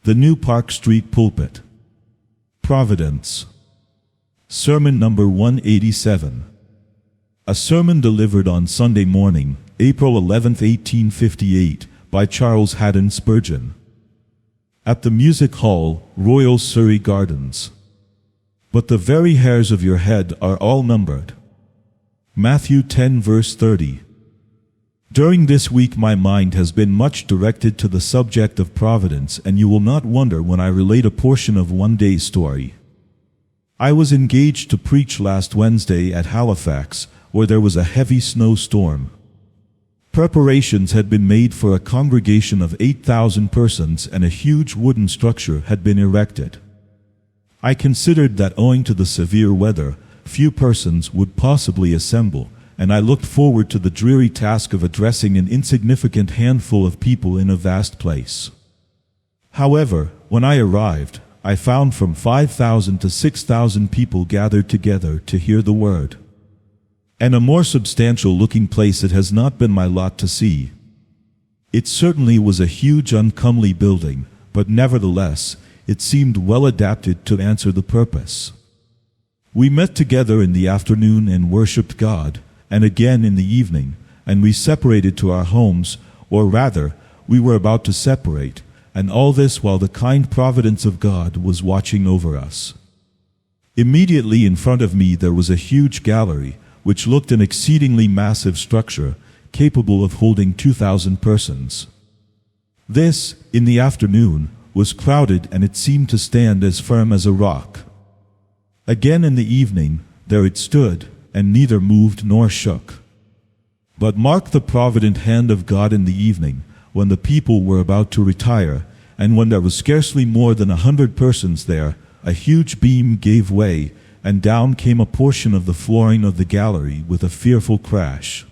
The New Park Street Pulpit, Providence. Sermon number 187. A sermon delivered on Sunday morning, April 11, 1858, by Charles Haddon Spurgeon, at the Music Hall, Royal Surrey Gardens. But the very hairs of your head are all numbered. Matthew 10 verse 30. During this week my mind has been much directed to the subject of providence, and you will not wonder when I relate a portion of one day's story. I was engaged to preach last Wednesday at Halifax, where there was a heavy snowstorm. Preparations had been made for a congregation of 8,000 persons, and a huge wooden structure had been erected. I considered that owing to the severe weather, few persons would possibly assemble, and I looked forward to the dreary task of addressing an insignificant handful of people in a vast place. However, when I arrived, I found from 5,000 to 6,000 people gathered together to hear the word. And a more substantial-looking place it has not been my lot to see. It certainly was a huge uncomely building, but nevertheless, it seemed well adapted to answer the purpose. We met together in the afternoon and worshipped God, and again in the evening, and we separated to our homes, or rather, we were about to separate, and all this while the kind providence of God was watching over us. Immediately in front of me there was a huge gallery, which looked an exceedingly massive structure, capable of holding 2,000 persons. This, in the afternoon, was crowded, and it seemed to stand as firm as a rock. Again in the evening, there it stood, and neither moved nor shook. But mark the provident hand of God in the evening, when the people were about to retire, and when there was scarcely more than 100 persons there, a huge beam gave way, and down came a portion of the flooring of the gallery with a fearful crash.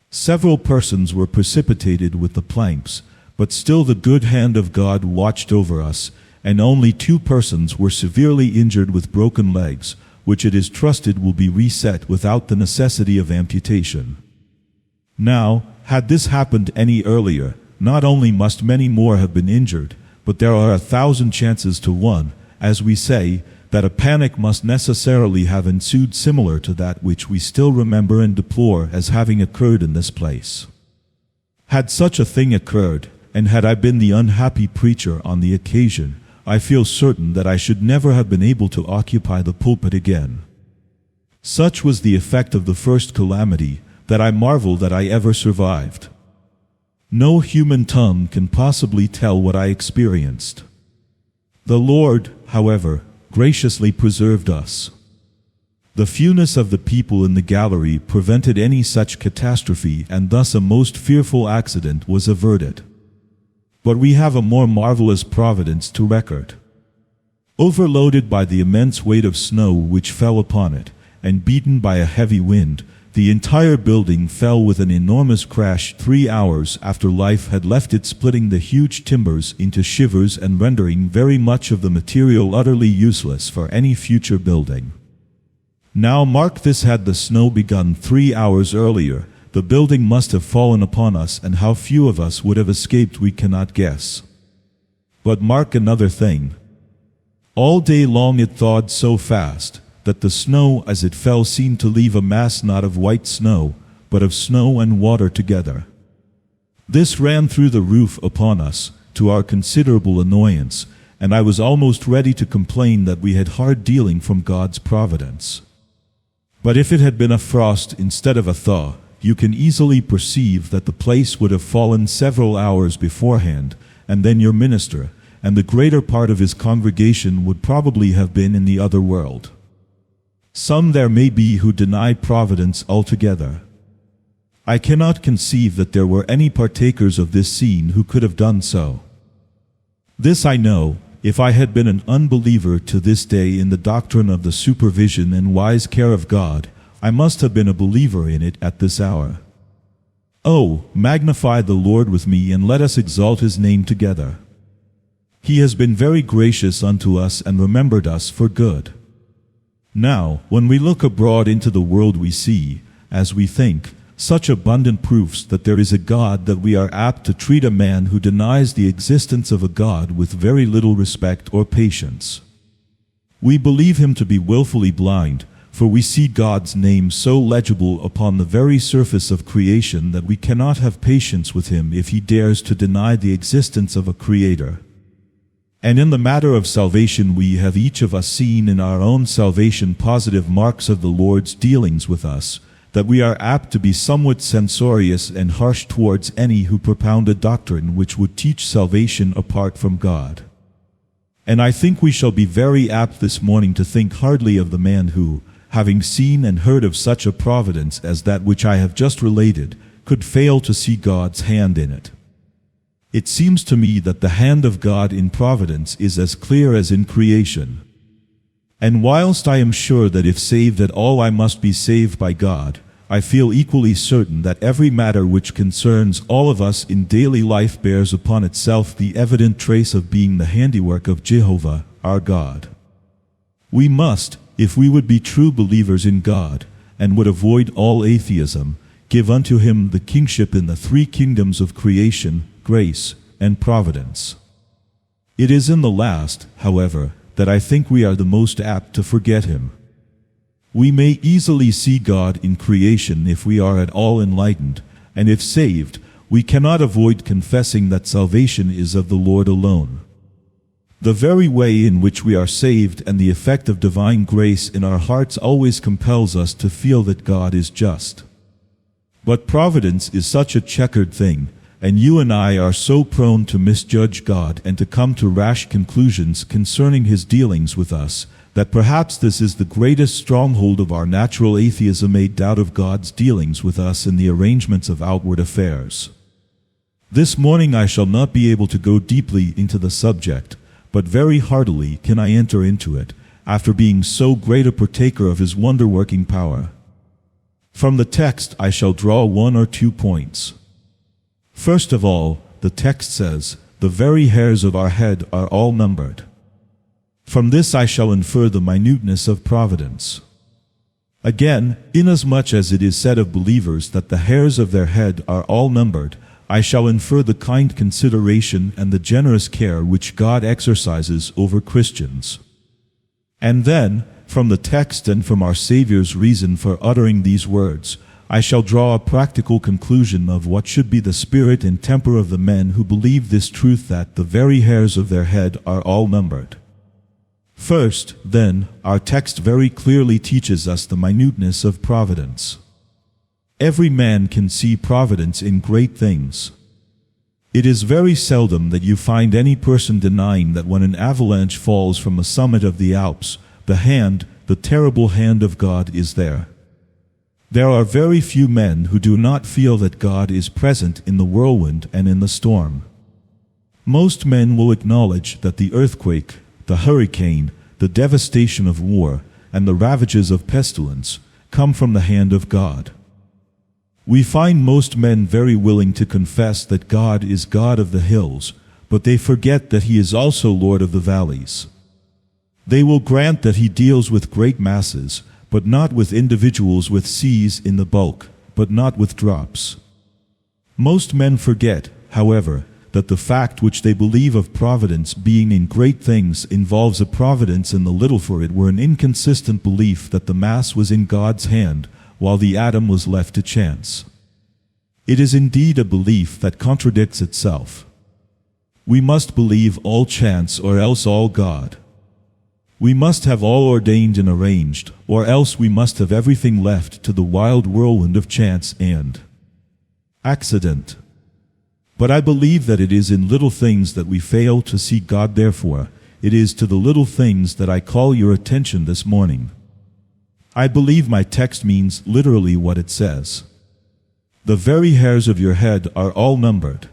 Several persons were precipitated with the planks, but still the good hand of God watched over us, and only 2 persons were severely injured with broken legs, which it is trusted will be reset without the necessity of amputation. Now, had this happened any earlier, not only must many more have been injured, but there are 1,000 chances to 1, as we say, that a panic must necessarily have ensued similar to that which we still remember and deplore as having occurred in this place. Had such a thing occurred, and had I been the unhappy preacher on the occasion, I feel certain that I should never have been able to occupy the pulpit again. Such was the effect of the first calamity, that I marvel that I ever survived. No human tongue can possibly tell what I experienced. The Lord, however, graciously preserved us. The fewness of the people in the gallery prevented any such catastrophe, and thus a most fearful accident was averted. But we have a more marvelous providence to record. Overloaded by the immense weight of snow which fell upon it, and beaten by a heavy wind, the entire building fell with an enormous crash 3 hours after life had left it, splitting the huge timbers into shivers and rendering very much of the material utterly useless for any future building. Now mark this: had the snow begun 3 hours earlier, the building must have fallen upon us, and how few of us would have escaped we cannot guess. But mark another thing. All day long it thawed so fast, that the snow as it fell seemed to leave a mass not of white snow, but of snow and water together. This ran through the roof upon us, to our considerable annoyance, and I was almost ready to complain that we had hard dealing from God's providence. But if it had been a frost instead of a thaw, you can easily perceive that the place would have fallen several hours beforehand, and then your minister, and the greater part of his congregation would probably have been in the other world. Some there may be who deny providence altogether. I cannot conceive that there were any partakers of this scene who could have done so. This I know, if I had been an unbeliever to this day in the doctrine of the supervision and wise care of God, I must have been a believer in it at this hour. Oh, magnify the Lord with me, and let us exalt His name together. He has been very gracious unto us and remembered us for good. Now, when we look abroad into the world, we see, as we think, such abundant proofs that there is a God that we are apt to treat a man who denies the existence of a God with very little respect or patience. We believe him to be willfully blind, for we see God's name so legible upon the very surface of creation that we cannot have patience with him if he dares to deny the existence of a Creator. And in the matter of salvation we have each of us seen in our own salvation positive marks of the Lord's dealings with us, that we are apt to be somewhat censorious and harsh towards any who propound a doctrine which would teach salvation apart from God. And I think we shall be very apt this morning to think hardly of the man who, having seen and heard of such a providence as that which I have just related, could fail to see God's hand in it. It seems to me that the hand of God in providence is as clear as in creation. And whilst I am sure that if saved at all I must be saved by God, I feel equally certain that every matter which concerns all of us in daily life bears upon itself the evident trace of being the handiwork of Jehovah, our God. We must, if we would be true believers in God, and would avoid all atheism, give unto him the kingship in the three kingdoms of creation, grace, and providence. It is in the last, however, that I think we are the most apt to forget him. We may easily see God in creation if we are at all enlightened, and if saved, we cannot avoid confessing that salvation is of the Lord alone. The very way in which we are saved and the effect of divine grace in our hearts always compels us to feel that God is just. But providence is such a checkered thing, and you and I are so prone to misjudge God and to come to rash conclusions concerning his dealings with us, that perhaps this is the greatest stronghold of our natural atheism, a doubt of God's dealings with us in the arrangements of outward affairs. This morning I shall not be able to go deeply into the subject, but very heartily can I enter into it, after being so great a partaker of his wonder-working power. From the text I shall draw 1 or 2 points. First of all, the text says, "The very hairs of our head are all numbered." From this I shall infer the minuteness of providence. Again, inasmuch as it is said of believers that the hairs of their head are all numbered, I shall infer the kind consideration and the generous care which God exercises over Christians. And then, from the text and from our Savior's reason for uttering these words, I shall draw a practical conclusion of what should be the spirit and temper of the men who believe this truth, that the very hairs of their head are all numbered. First, then, our text very clearly teaches us the minuteness of providence. Every man can see providence in great things. It is very seldom that you find any person denying that when an avalanche falls from the summit of the Alps, the terrible hand of God is there. There are very few men who do not feel that God is present in the whirlwind and in the storm. Most men will acknowledge that the earthquake, the hurricane, the devastation of war, and the ravages of pestilence come from the hand of God. We find most men very willing to confess that God is God of the hills, but they forget that he is also Lord of the valleys. They will grant that he deals with great masses, but not with individuals, with seas in the bulk, but not with drops. Most men forget, however, that the fact which they believe of providence being in great things involves a providence in the little, for it were an inconsistent belief that the mass was in God's hand, while the atom was left to chance. It is indeed a belief that contradicts itself. We must believe all chance or else all God. We must have all ordained and arranged, or else we must have everything left to the wild whirlwind of chance and accident. But I believe that it is in little things that we fail to see God. Therefore, it is to the little things that I call your attention this morning. I believe my text means literally what it says. The very hairs of your head are all numbered.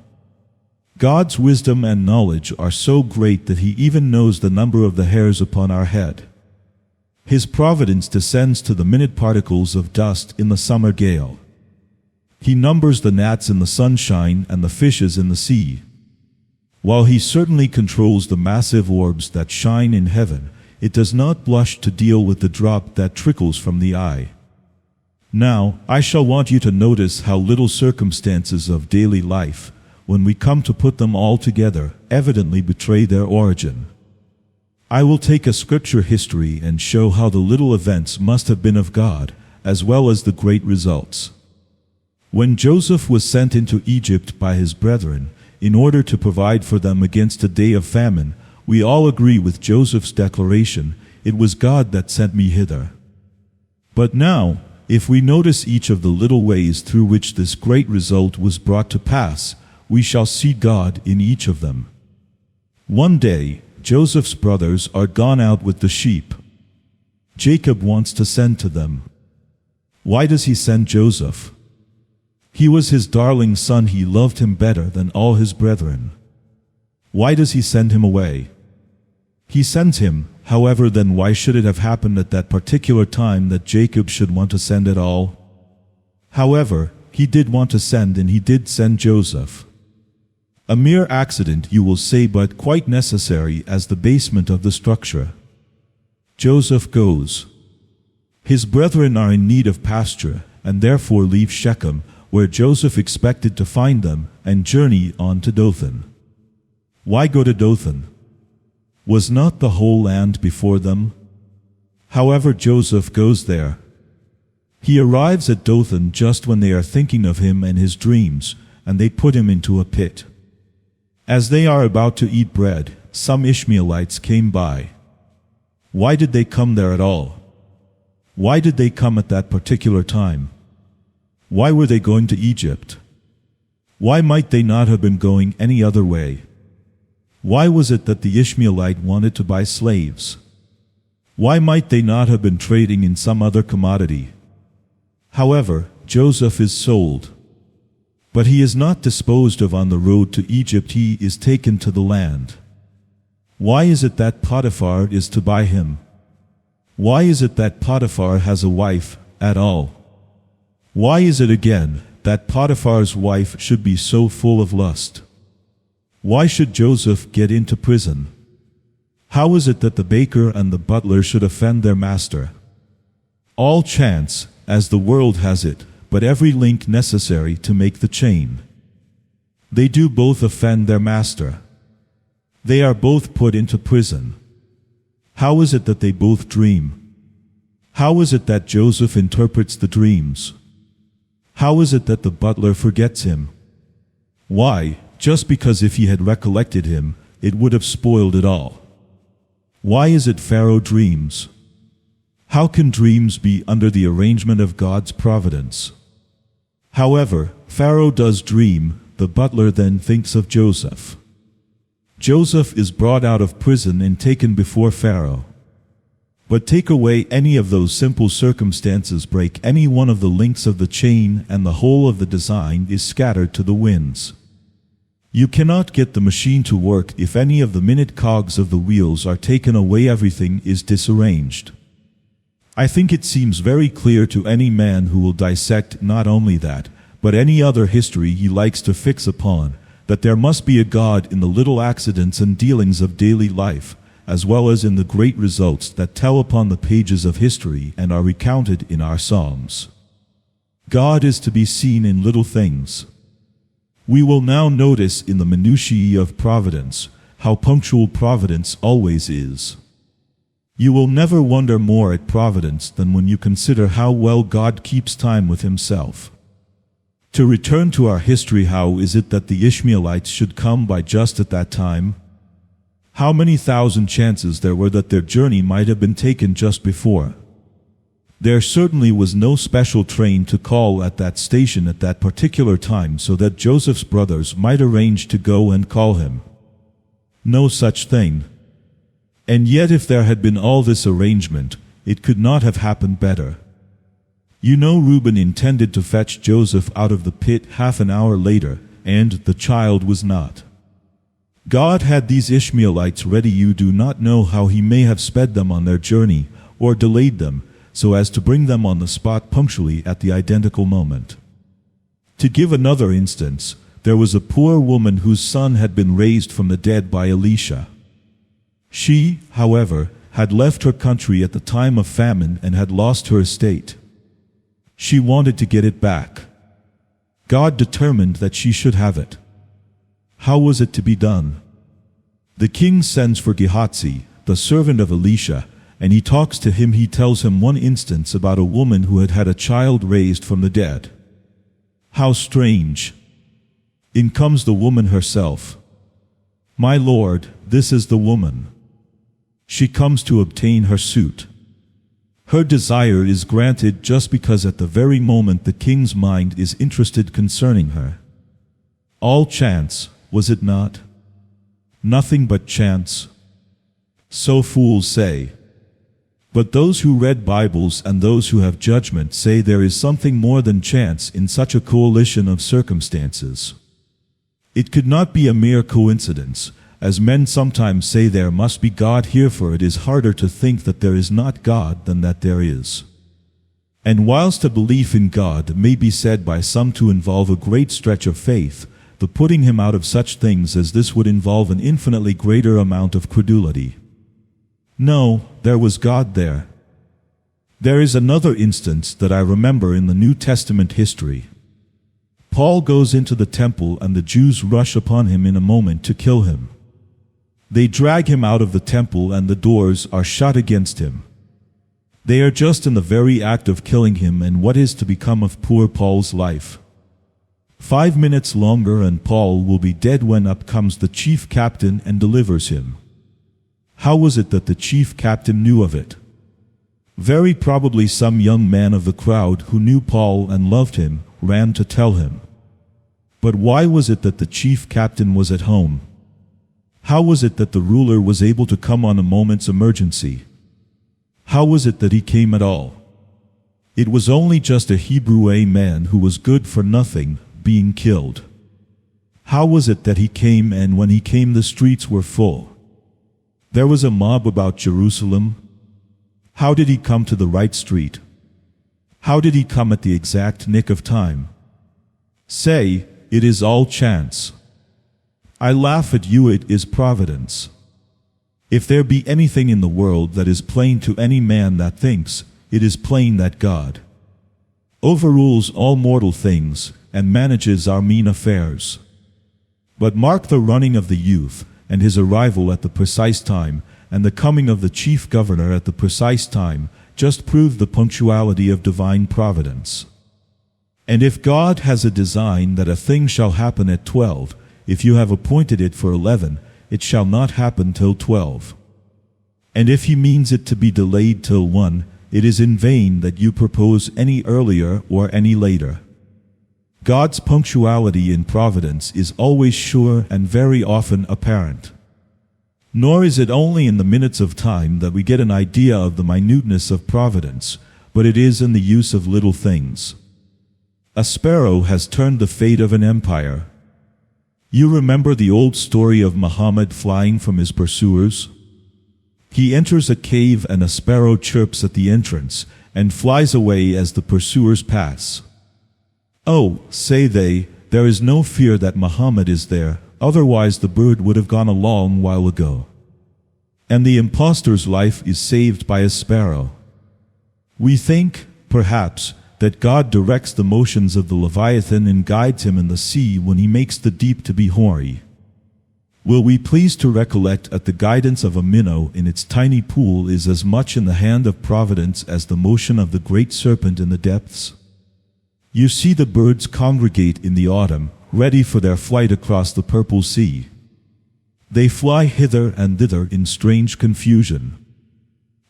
God's wisdom and knowledge are so great that he even knows the number of the hairs upon our head. His providence descends to the minute particles of dust in the summer gale. He numbers the gnats in the sunshine and the fishes in the sea. While he certainly controls the massive orbs that shine in heaven, it does not blush to deal with the drop that trickles from the eye. Now, I shall want you to notice how little circumstances of daily life, when we come to put them all together, evidently betray their origin. I will take a scripture history and show how the little events must have been of God, as well as the great results. When Joseph was sent into Egypt by his brethren, in order to provide for them against a day of famine, we all agree with Joseph's declaration, "It was God that sent me hither." But now, if we notice each of the little ways through which this great result was brought to pass, we shall see God in each of them. One day, Joseph's brothers are gone out with the sheep. Jacob wants to send to them. Why does he send Joseph? He was his darling son, he loved him better than all his brethren. Why does he send him away? He sends him, however, then why should it have happened at that particular time that Jacob should want to send at all? However, he did want to send, and he did send Joseph. A mere accident, you will say, but quite necessary as the basement of the structure. Joseph goes. His brethren are in need of pasture, and therefore leave Shechem, where Joseph expected to find them, and journey on to Dothan. Why go to Dothan? Was not the whole land before them? However, Joseph goes there. He arrives at Dothan just when they are thinking of him and his dreams, and they put him into a pit. As they are about to eat bread, some Ishmaelites came by. Why did they come there at all? Why did they come at that particular time? Why were they going to Egypt? Why might they not have been going any other way? Why was it that the Ishmaelite wanted to buy slaves? Why might they not have been trading in some other commodity? However, Joseph is sold. But he is not disposed of on the road to Egypt, he is taken to the land. Why is it that Potiphar is to buy him? Why is it that Potiphar has a wife at all? Why is it again that Potiphar's wife should be so full of lust? Why should Joseph get into prison? How is it that the baker and the butler should offend their master? All chance, as the world has it, but every link necessary to make the chain. They do both offend their master. They are both put into prison. How is it that they both dream? How is it that Joseph interprets the dreams? How is it that the butler forgets him? Why, just because if he had recollected him, it would have spoiled it all. Why is it Pharaoh dreams? How can dreams be under the arrangement of God's providence? However, Pharaoh does dream, the butler then thinks of Joseph. Joseph is brought out of prison and taken before Pharaoh. But take away any of those simple circumstances, break any one of the links of the chain, and the whole of the design is scattered to the winds. You cannot get the machine to work if any of the minute cogs of the wheels are taken away, everything is disarranged. I think it seems very clear to any man who will dissect not only that, but any other history he likes to fix upon, that there must be a God in the little accidents and dealings of daily life, as well as in the great results that tell upon the pages of history and are recounted in our Psalms. God is to be seen in little things. We will now notice in the minutiae of Providence how punctual Providence always is. You will never wonder more at Providence than when you consider how well God keeps time with himself. To return to our history, how is it that the Ishmaelites should come by just at that time? How many thousand chances there were that their journey might have been taken just before. There certainly was no special train to call at that station at that particular time so that Joseph's brothers might arrange to go and call him. No such thing. And yet if there had been all this arrangement, it could not have happened better. You know, Reuben intended to fetch Joseph out of the pit half an hour later, and the child was not. God had these Ishmaelites ready. You do not know how he may have sped them on their journey, or delayed them, so as to bring them on the spot punctually at the identical moment. To give another instance, there was a poor woman whose son had been raised from the dead by Elisha. She, however, had left her country at the time of famine and had lost her estate. She wanted to get it back. God determined that she should have it. How was it to be done? The king sends for Gehazi, the servant of Elisha, and he talks to him. He tells him one instance about a woman who had had a child raised from the dead. How strange. In comes the woman herself. My lord, this is the woman. She comes to obtain her suit. Her desire is granted just because at the very moment the king's mind is interested concerning her. All chance, was it not? Nothing but chance. So fools say. But those who read Bibles and those who have judgment say there is something more than chance in such a coalition of circumstances. It could not be a mere coincidence, as men sometimes say there must be God here, for it is harder to think that there is not God than that there is. And whilst a belief in God may be said by some to involve a great stretch of faith, the putting him out of such things as this would involve an infinitely greater amount of credulity. No, there was God there. There is another instance that I remember in the New Testament history. Paul goes into the temple and the Jews rush upon him in a moment to kill him. They drag him out of the temple and the doors are shut against him. They are just in the very act of killing him, and what is to become of poor Paul's life? 5 minutes longer and Paul will be dead when up comes the chief captain and delivers him. How was it that the chief captain knew of it? Very probably some young man of the crowd who knew Paul and loved him ran to tell him. But why was it that the chief captain was at home? How was it that the ruler was able to come on a moment's emergency? How was it that he came at all? It was only just a Hebrew man who was good for nothing being killed. How was it that he came, and when he came the streets were full? There was a mob about Jerusalem. How did he come to the right street? How did he come at the exact nick of time? Say, it is all chance. I laugh at you, it is providence. If there be anything in the world that is plain to any man that thinks, it is plain that God overrules all mortal things, and manages our mean affairs. But mark the running of the youth, and his arrival at the precise time, and the coming of the chief governor at the precise time, just prove the punctuality of divine providence. And if God has a design that a thing shall happen at 12, if you have appointed it for 11, it shall not happen till 12. And if he means it to be delayed till 1, it is in vain that you propose any earlier or any later. God's punctuality in providence is always sure and very often apparent. Nor is it only in the minutes of time that we get an idea of the minuteness of providence, but it is in the use of little things. A sparrow has turned the fate of an empire. You remember the old story of Muhammad flying from his pursuers? He enters a cave and a sparrow chirps at the entrance and flies away as the pursuers pass. Oh, say they, there is no fear that Muhammad is there, otherwise the bird would have gone a long while ago. And the impostor's life is saved by a sparrow. We think, perhaps, that God directs the motions of the Leviathan and guides him in the sea when he makes the deep to be hoary. Will we please to recollect that the guidance of a minnow in its tiny pool is as much in the hand of providence as the motion of the great serpent in the depths? You see the birds congregate in the autumn, ready for their flight across the purple sea. They fly hither and thither in strange confusion.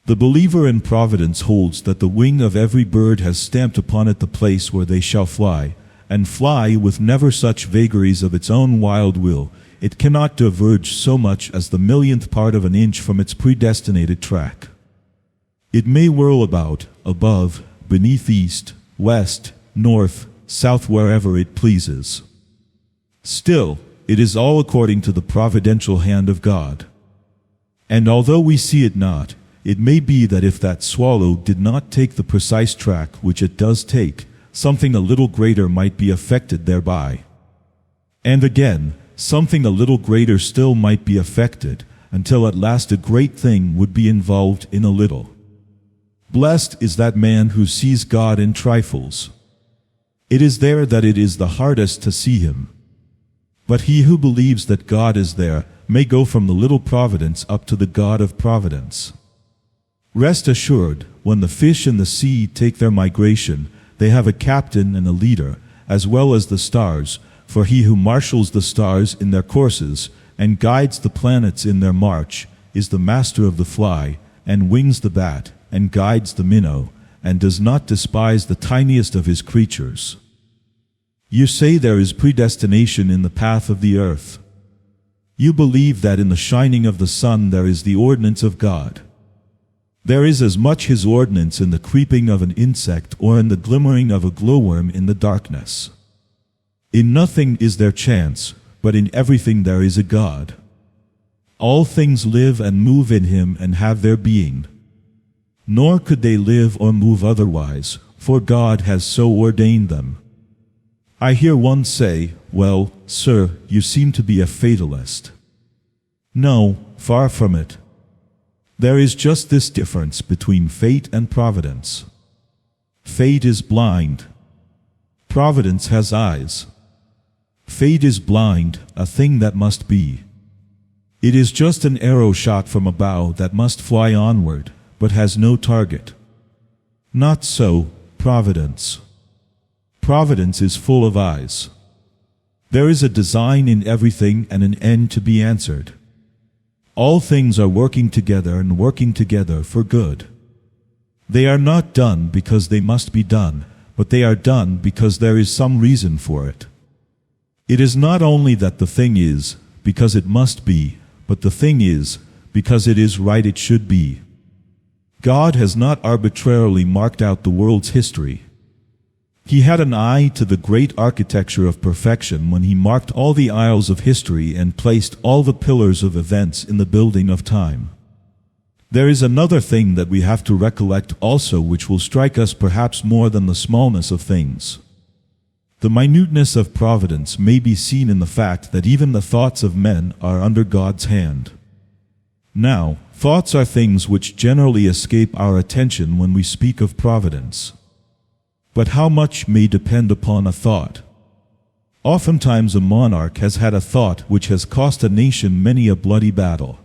The believer in providence holds that the wing of every bird has stamped upon it the place where they shall fly, and fly with never such vagaries of its own wild will. It cannot diverge so much as the millionth part of an inch from its predestinated track. It may whirl about, above, beneath, east, west, north, south, wherever it pleases. Still, it is all according to the providential hand of God. And although we see it not, it may be that if that swallow did not take the precise track which it does take, something a little greater might be affected thereby. And again, something a little greater still might be affected, until at last a great thing would be involved in a little. Blessed is that man who sees God in trifles. It is there that it is the hardest to see him. But he who believes that God is there may go from the little providence up to the God of providence. Rest assured, when the fish in the sea take their migration, they have a captain and a leader, as well as the stars, for he who marshals the stars in their courses, and guides the planets in their march, is the master of the fly, and wings the bat, and guides the minnow, and does not despise the tiniest of his creatures. You say there is predestination in the path of the earth. You believe that in the shining of the sun there is the ordinance of God. There is as much his ordinance in the creeping of an insect or in the glimmering of a glowworm in the darkness. In nothing is there chance, but in everything there is a God. All things live and move in him and have their being. Nor could they live or move otherwise, for God has so ordained them. I hear one say, "Well, sir, you seem to be a fatalist." No, far from it. There is just this difference between fate and providence. Fate is blind. Providence has eyes. Fate is blind, a thing that must be. It is just an arrow shot from a bow that must fly onward, but has no target. Not so, providence. Providence is full of eyes. There is a design in everything and an end to be answered. All things are working together and working together for good. They are not done because they must be done, but they are done because there is some reason for it. It is not only that the thing is, because it must be, but the thing is, because it is right it should be. God has not arbitrarily marked out the world's history. He had an eye to the great architecture of perfection when he marked all the aisles of history and placed all the pillars of events in the building of time. There is another thing that we have to recollect also which will strike us perhaps more than the smallness of things. The minuteness of providence may be seen in the fact that even the thoughts of men are under God's hand. Now, thoughts are things which generally escape our attention when we speak of providence. But how much may depend upon a thought? Oftentimes a monarch has had a thought which has cost a nation many a bloody battle.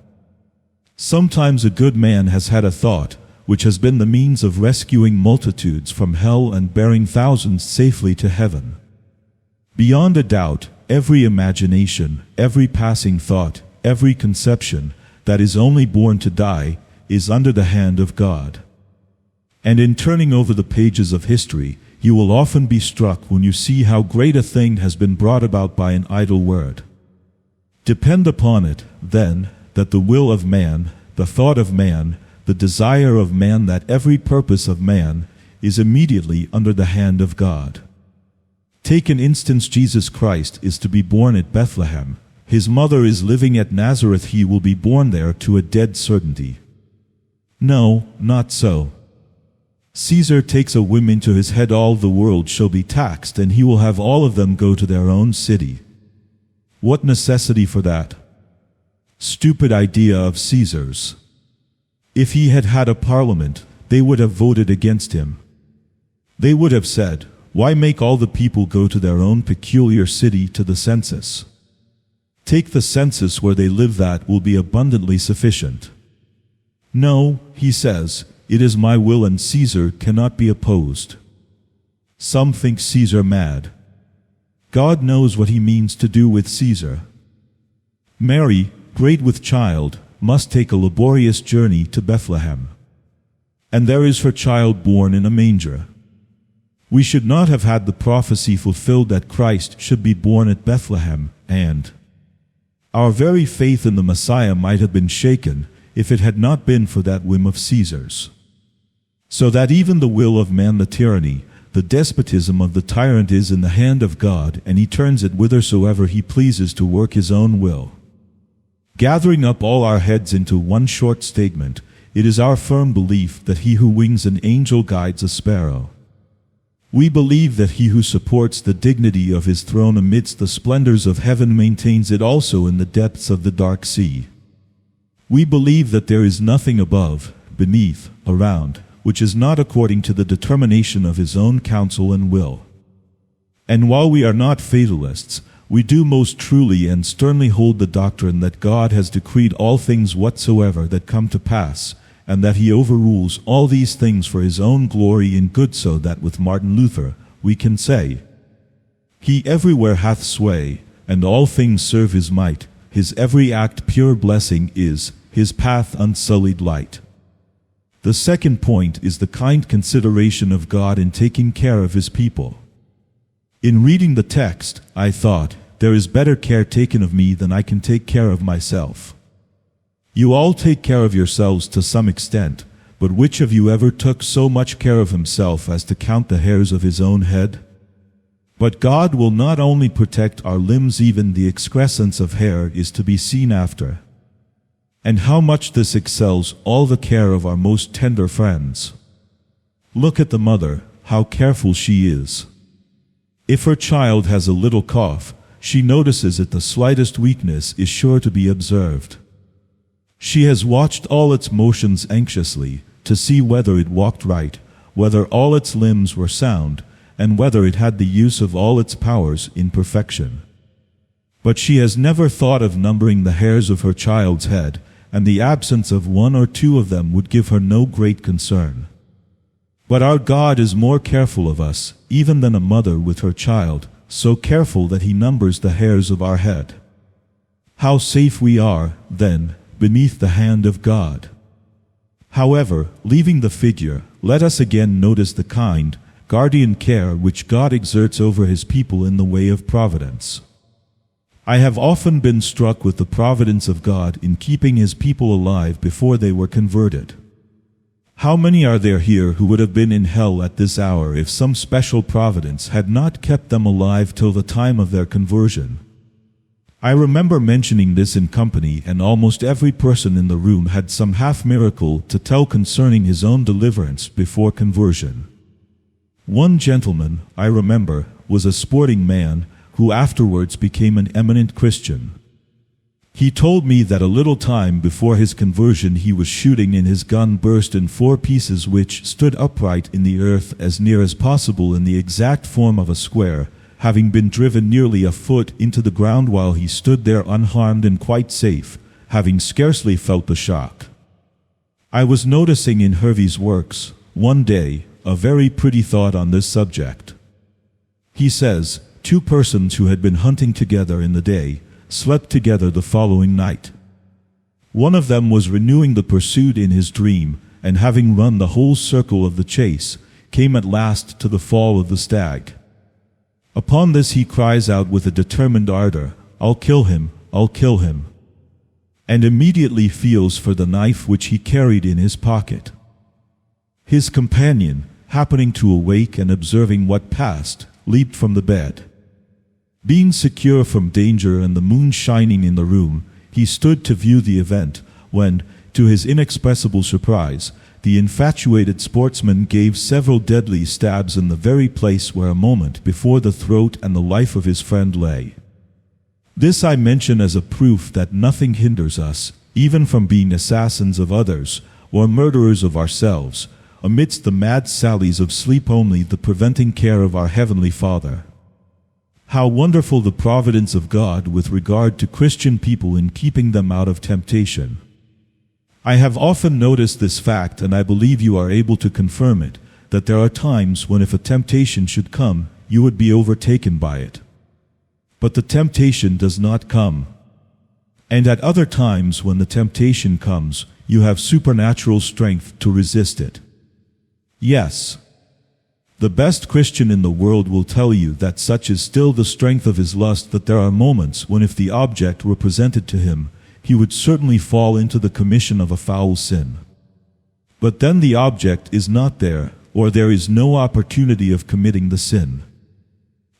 Sometimes a good man has had a thought which has been the means of rescuing multitudes from hell and bearing thousands safely to heaven. Beyond a doubt, every imagination, every passing thought, every conception that is only born to die is under the hand of God. And in turning over the pages of history, you will often be struck when you see how great a thing has been brought about by an idle word. Depend upon it, then, that the will of man, the thought of man, the desire of man, that every purpose of man is immediately under the hand of God. Take an instance: Jesus Christ is to be born at Bethlehem. His mother is living at Nazareth. He will be born there to a dead certainty. No, not so. Caesar takes a whim into his head: all the world shall be taxed, and he will have all of them go to their own city. What necessity for that? Stupid idea of Caesar's. If he had had a parliament, they would have voted against him. They would have said, "Why make all the people go to their own peculiar city to the census? Take the census where they live, that will be abundantly sufficient." No, he says, "It is my will, and Caesar cannot be opposed." Some think Caesar mad. God knows what he means to do with Caesar. Mary, great with child, must take a laborious journey to Bethlehem. And there is her child born in a manger. We should not have had the prophecy fulfilled that Christ should be born at Bethlehem, and our very faith in the Messiah might have been shaken if it had not been for that whim of Caesar's. So that even the will of man, the tyranny, the despotism of the tyrant, is in the hand of God, and he turns it whithersoever he pleases to work his own will. Gathering up all our heads into one short statement, it is our firm belief that he who wings an angel guides a sparrow. We believe that he who supports the dignity of his throne amidst the splendors of heaven maintains it also in the depths of the dark sea. We believe that there is nothing above, beneath, around, which is not according to the determination of his own counsel and will. And while we are not fatalists, we do most truly and sternly hold the doctrine that God has decreed all things whatsoever that come to pass, and that he overrules all these things for his own glory and good, so that with Martin Luther we can say, "He everywhere hath sway, and all things serve his might. His every act pure blessing is, his path unsullied light." The second point is the kind consideration of God in taking care of his people. In reading the text, I thought, there is better care taken of me than I can take care of myself. You all take care of yourselves to some extent, but which of you ever took so much care of himself as to count the hairs of his own head? But God will not only protect our limbs, even the excrescence of hair is to be seen after. And how much this excels all the care of our most tender friends. Look at the mother, how careful she is. If her child has a little cough, she notices it. The slightest weakness is sure to be observed. She has watched all its motions anxiously, to see whether it walked right, whether all its limbs were sound, and whether it had the use of all its powers in perfection. But she has never thought of numbering the hairs of her child's head, and the absence of one or two of them would give her no great concern. But our God is more careful of us, even than a mother with her child, so careful that he numbers the hairs of our head. How safe we are, then, beneath the hand of God. However, leaving the figure, let us again notice the kind, guardian care which God exerts over his people in the way of providence. I have often been struck with the providence of God in keeping his people alive before they were converted. How many are there here who would have been in hell at this hour if some special providence had not kept them alive till the time of their conversion? I remember mentioning this in company, and almost every person in the room had some half miracle to tell concerning his own deliverance before conversion. One gentleman, I remember, was a sporting man who afterwards became an eminent Christian. He told me that a little time before his conversion he was shooting, and his gun burst in 4 pieces which stood upright in the earth as near as possible in the exact form of a square, having been driven nearly a foot into the ground while he stood there unharmed and quite safe, having scarcely felt the shock. I was noticing in Hervey's works, one day, a very pretty thought on this subject. He says, 2 persons who had been hunting together in the day slept together the following night. One of them was renewing the pursuit in his dream, and having run the whole circle of the chase, came at last to the fall of the stag. Upon this he cries out with a determined ardor, "I'll kill him, I'll kill him," and immediately feels for the knife which he carried in his pocket. His companion, happening to awake and observing what passed, leaped from the bed. Being secure from danger and the moon shining in the room, he stood to view the event, when, to his inexpressible surprise, the infatuated sportsman gave several deadly stabs in the very place where a moment before the throat and the life of his friend lay. This I mention as a proof that nothing hinders us, even from being assassins of others, or murderers of ourselves, amidst the mad sallies of sleep, only the preventing care of our Heavenly Father. How wonderful the providence of God with regard to Christian people in keeping them out of temptation. I have often noticed this fact, and I believe you are able to confirm it, that there are times when if a temptation should come, you would be overtaken by it. But the temptation does not come. And at other times when the temptation comes, you have supernatural strength to resist it. Yes. The best Christian in the world will tell you that such is still the strength of his lust that there are moments when if the object were presented to him, he would certainly fall into the commission of a foul sin. But then the object is not there, or there is no opportunity of committing the sin.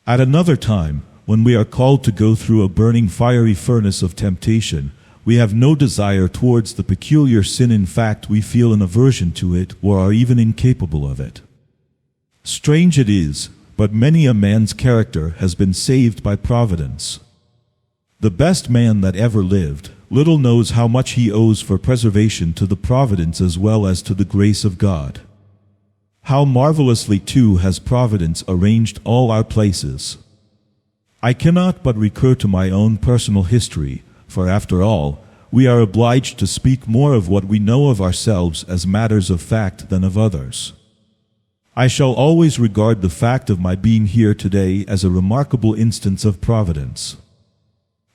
At another time, when we are called to go through a burning fiery furnace of temptation, we have no desire towards the peculiar sin. In fact, we feel an aversion to it or are even incapable of it. Strange it is, but many a man's character has been saved by providence. The best man that ever lived little knows how much he owes for preservation to the providence as well as to the grace of God. How marvelously too has Providence arranged all our places. I cannot but recur to my own personal history, for after all, we are obliged to speak more of what we know of ourselves as matters of fact than of others. I shall always regard the fact of my being here today as a remarkable instance of Providence.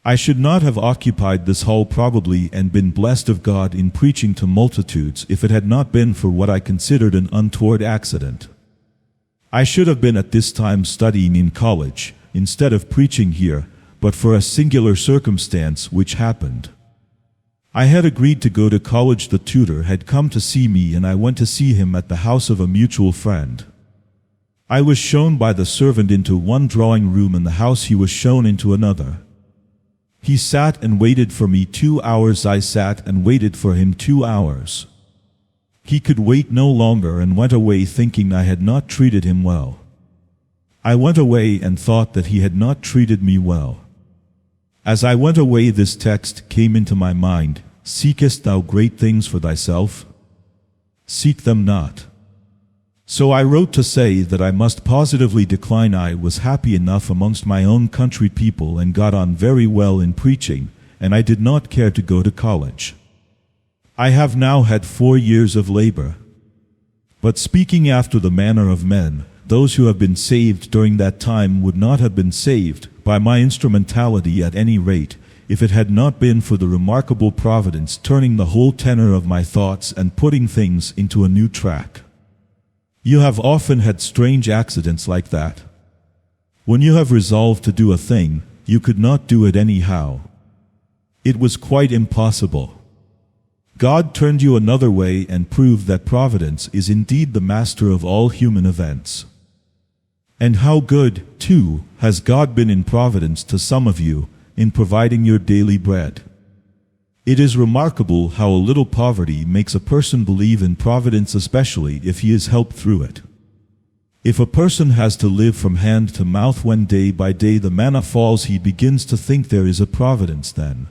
I should not have occupied this hall probably and been blessed of God in preaching to multitudes if it had not been for what I considered an untoward accident. I should have been at this time studying in college, instead of preaching here, but for a singular circumstance which happened. I had agreed to go to college. The tutor had come to see me, and I went to see him at the house of a mutual friend. I was shown by the servant into one drawing room in the house. He was shown into another. He sat and waited for me 2 hours. I sat and waited for him 2 hours. He could wait no longer and went away thinking I had not treated him well. I went away and thought that he had not treated me well. As I went away, this text came into my mind: Seekest thou great things for thyself? Seek them not. So I wrote to say that I must positively decline. I was happy enough amongst my own country people and got on very well in preaching, and I did not care to go to college. I have now had 4 years of labor. But speaking after the manner of men, those who have been saved during that time would not have been saved, by my instrumentality at any rate, if it had not been for the remarkable Providence turning the whole tenor of my thoughts and putting things into a new track. You have often had strange accidents like that. When you have resolved to do a thing, you could not do it anyhow. It was quite impossible. God turned you another way and proved that Providence is indeed the master of all human events. And how good, too, has God been in Providence to some of you, in providing your daily bread. It is remarkable how a little poverty makes a person believe in Providence, especially if he is helped through it. If a person has to live from hand to mouth when day by day the manna falls, he begins to think there is a Providence then.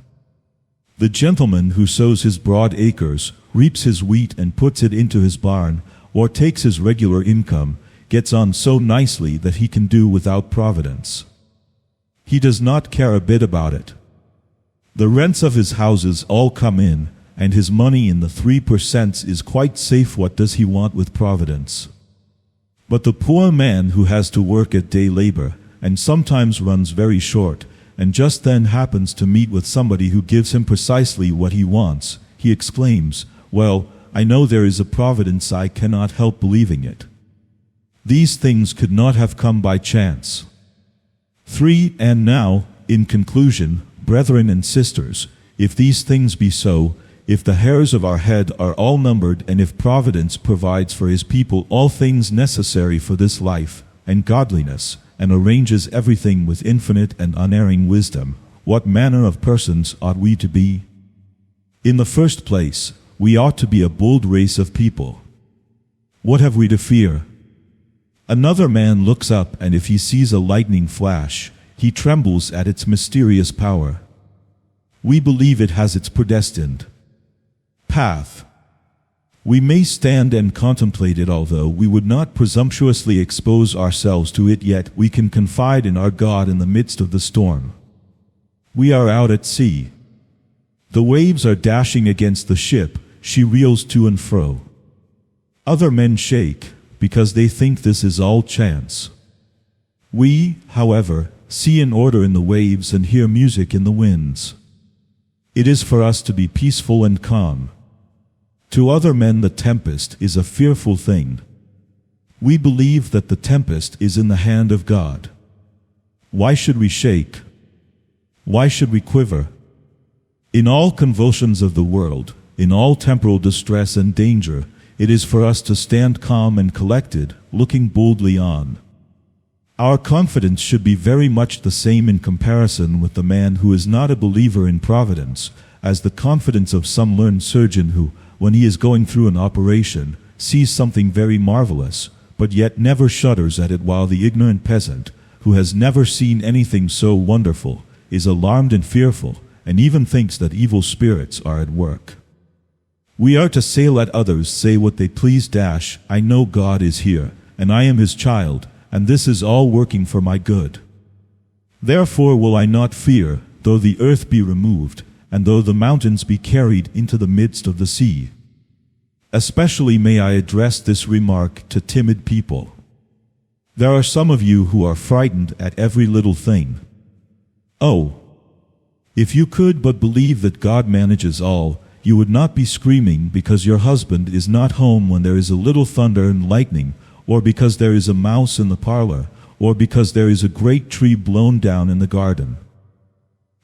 The gentleman who sows his broad acres, reaps his wheat and puts it into his barn, or takes his regular income, gets on so nicely that he can do without Providence. He does not care a bit about it. The rents of his houses all come in, and his money in the 3% is quite safe. What does he want with Providence? But the poor man who has to work at day labor, and sometimes runs very short, and just then happens to meet with somebody who gives him precisely what he wants, he exclaims, "Well, I know there is a Providence, I cannot help believing it." These things could not have come by chance. 3. And now, in conclusion, brethren and sisters, if these things be so, if the hairs of our head are all numbered, and if Providence provides for his people all things necessary for this life and godliness, and arranges everything with infinite and unerring wisdom, what manner of persons ought we to be? In the first place, we ought to be a bold race of people. What have we to fear? Another man looks up, and if he sees a lightning flash, he trembles at its mysterious power. We believe it has its predestined path. We may stand and contemplate it, although we would not presumptuously expose ourselves to it, yet we can confide in our God in the midst of the storm. We are out at sea. The waves are dashing against the ship, she reels to and fro. Other men shake, because they think this is all chance. We, however, see an order in the waves and hear music in the winds. It is for us to be peaceful and calm. To other men the tempest is a fearful thing. We believe that the tempest is in the hand of God. Why should we shake? Why should we quiver? In all convulsions of the world, in all temporal distress and danger, it is for us to stand calm and collected, looking boldly on. Our confidence should be very much the same in comparison with the man who is not a believer in Providence, as the confidence of some learned surgeon who, when he is going through an operation, sees something very marvelous, but yet never shudders at it, while the ignorant peasant, who has never seen anything so wonderful, is alarmed and fearful, and even thinks that evil spirits are at work. We are to say, let others say what they please. I know God is here, and I am his child, and this is all working for my good. Therefore will I not fear, though the earth be removed, and though the mountains be carried into the midst of the sea. Especially may I address this remark to timid people. There are some of you who are frightened at every little thing. Oh, if you could but believe that God manages all, you would not be screaming because your husband is not home when there is a little thunder and lightning, or because there is a mouse in the parlor, or because there is a great tree blown down in the garden.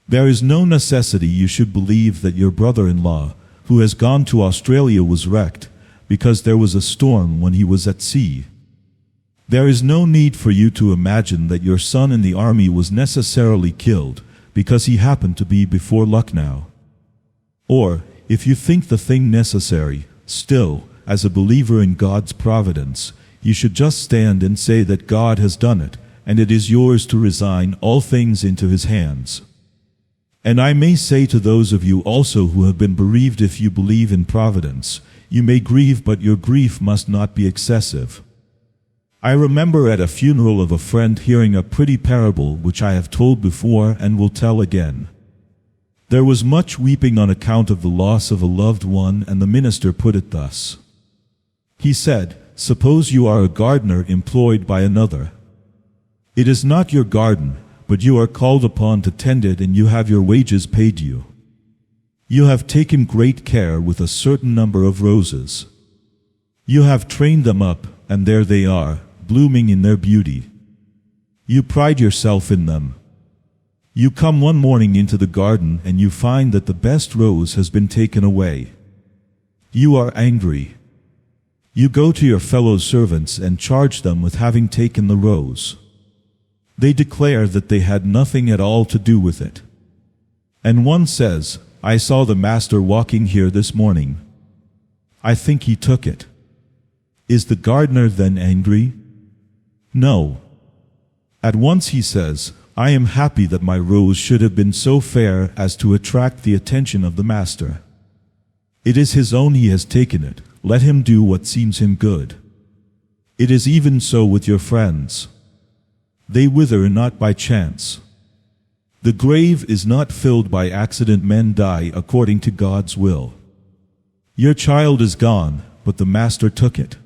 There is no necessity you should believe that your brother-in-law, who has gone to Australia, was wrecked, because there was a storm when he was at sea. There is no need for you to imagine that your son in the army was necessarily killed, because he happened to be before Lucknow. Or, if you think the thing necessary, still, as a believer in God's providence, you should just stand and say that God has done it, and it is yours to resign all things into his hands. And I may say to those of you also who have been bereaved, if you believe in providence, you may grieve, but your grief must not be excessive. I remember at a funeral of a friend hearing a pretty parable which I have told before and will tell again. There was much weeping on account of the loss of a loved one, and the minister put it thus. He said, "Suppose you are a gardener employed by another. It is not your garden, but you are called upon to tend it, and you have your wages paid you. You have taken great care with a certain number of roses. You have trained them up, and there they are, blooming in their beauty. You pride yourself in them. You come one morning into the garden, and you find that the best rose has been taken away. You are angry. You go to your fellow servants and charge them with having taken the rose. They declare that they had nothing at all to do with it. And one says, I saw the master walking here this morning. I think he took it. Is the gardener then angry? No. At once he says, I am happy that my rose should have been so fair as to attract the attention of the master. It is his own, he has taken it. Let him do what seems him good. It is even so with your friends. They wither not by chance. The grave is not filled by accident. Men die according to God's will. Your child is gone, but the master took it.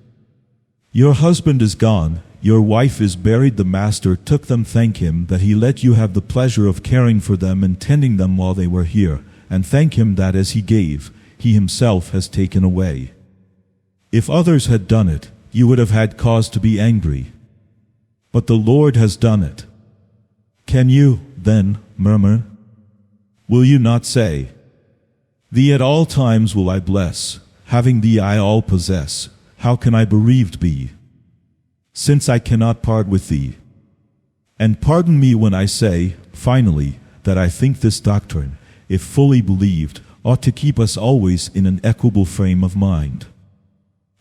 Your husband is gone, your wife is buried, the master took them. Thank him that he let you have the pleasure of caring for them and tending them while they were here, and thank him that as he gave, he himself has taken away. If others had done it, you would have had cause to be angry. But the Lord has done it. Can you, then, murmur? Will you not say, Thee at all times will I bless, having Thee I all possess, how can I bereaved be? Since I cannot part with Thee. And pardon me when I say, finally, that I think this doctrine, if fully believed, ought to keep us always in an equable frame of mind.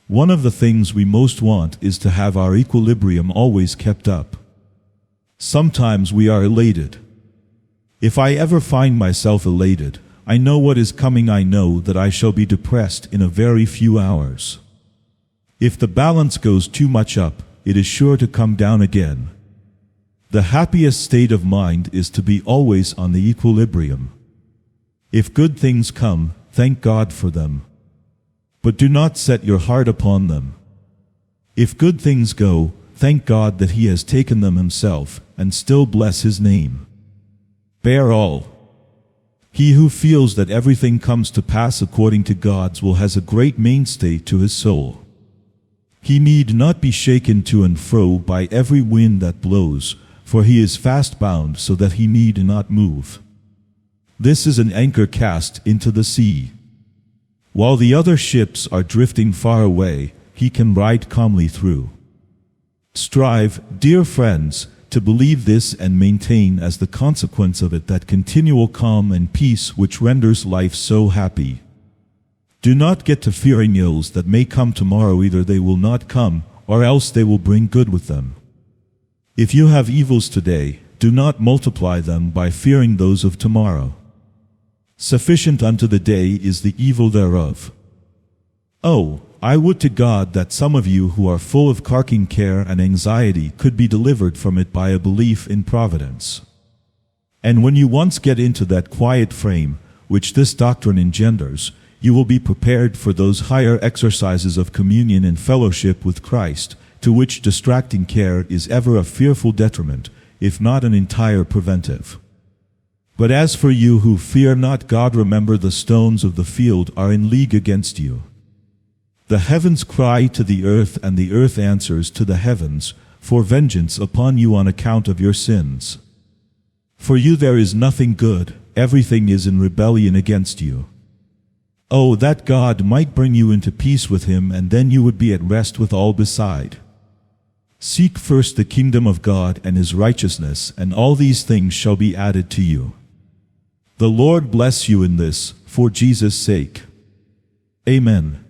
One of the things we most want is to have our equilibrium always kept up. Sometimes we are elated. If I ever find myself elated, I know what is coming. I know that I shall be depressed in a very few hours. If the balance goes too much up, it is sure to come down again. The happiest state of mind is to be always on the equilibrium. If good things come, thank God for them. But do not set your heart upon them. If good things go, thank God that He has taken them Himself, and still bless His name. Bear all. He who feels that everything comes to pass according to God's will has a great mainstay to his soul. He need not be shaken to and fro by every wind that blows, for he is fast bound so that he need not move. This is an anchor cast into the sea. While the other ships are drifting far away, he can ride calmly through. Strive, dear friends, to believe this and maintain as the consequence of it that continual calm and peace which renders life so happy. Do not get to fearing ills that may come tomorrow. Either they will not come, or else they will bring good with them. If you have evils today, do not multiply them by fearing those of tomorrow. Sufficient unto the day is the evil thereof. Oh, I would to God that some of you who are full of carking care and anxiety could be delivered from it by a belief in Providence. And when you once get into that quiet frame, which this doctrine engenders, you will be prepared for those higher exercises of communion and fellowship with Christ, to which distracting care is ever a fearful detriment, if not an entire preventive. But as for you who fear not God, remember the stones of the field are in league against you. The heavens cry to the earth, and the earth answers to the heavens, for vengeance upon you on account of your sins. For you there is nothing good, everything is in rebellion against you. Oh, that God might bring you into peace with him, and then you would be at rest with all beside. Seek first the kingdom of God and his righteousness, and all these things shall be added to you. The Lord bless you in this, for Jesus' sake. Amen.